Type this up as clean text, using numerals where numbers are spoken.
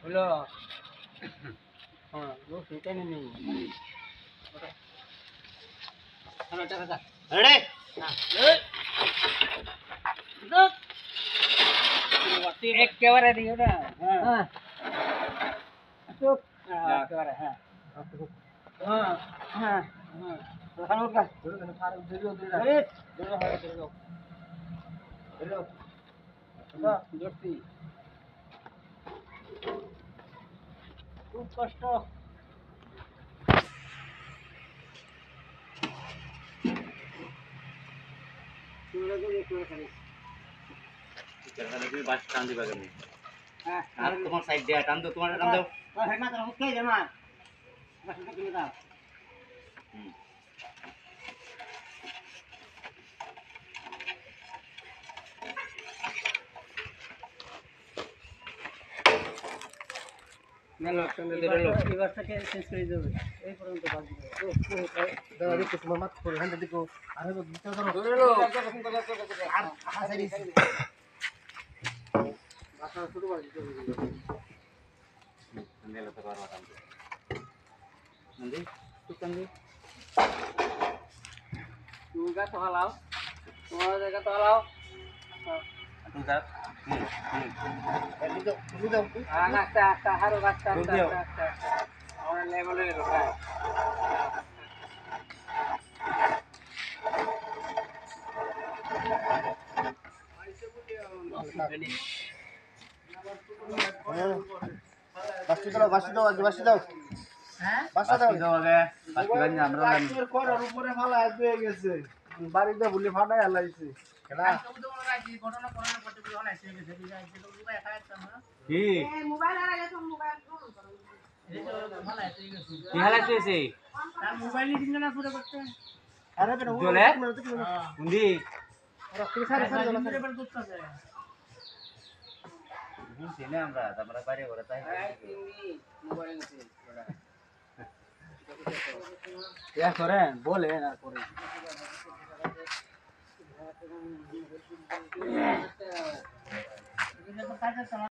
হলো হ্যাঁ ও সেটা নেই হ্যালো টাকা রেডি হ্যাঁ একেবারে দিও না হ্যাঁ চুপ একেবারে হ্যাঁ হ্যাঁ হ্যাঁ হ্যাঁ খান উঠা ধরে ধরে সারা ধরে ধরে ধরে হয় ধরে ধরে না জোরতি খুব কষ্ট তুই দেখো খালি তুমি বাস টান দিবা কেন হ্যাঁ আর তোমার সাইড দিয়ে টান দাও তোমার টান দাও হ্যাঁ না তো হুকাই দে মা বাস কিনে দাও মেলো এবার থেকে শেষ করে দেবে এই পর্যন্ত বাস দিবে দাদা দেখো তোমার মাথা করে হ্যান্ড দেখো আরে ভিতরে ধরো ধরে লো আর হাসাই দিছি বাসা শুরু করে দিতে মেলো তো পারবা টান নন্দি তুই টান দি তুই গা তো হালাও তোমার জায়গা তো হালাও তুই যা তুমি দাও আস্তে আস্তে হারো আস্তে আস্তে আস্তে আমার লেভেলে গেল হ্যাঁ বাসি দাও হ্যাঁ বাসা দাও আগে বাকি গানি আমরা করার উপরে মালা হয়ে গেছে বাড়িতে ভুলে ফাটাই হালাইছে খেলা ঘটনা করার করতে বলে হলাইছে গেছে মোবাইল একা একটা না কি মোবাইল আর আগে মোবাইল ফোন করো এই তো হলাইছে গেছে কি হালাত হইছে তার মোবাইল নিয়ে দিন না পুরো করতে আরে বেটা জলে নন্দি মোবাইল করতেছে বুঝছি না আমরা বাইরে ঘরে তাই মোবাইল আছে ইয়া করেন বলেন আর করেন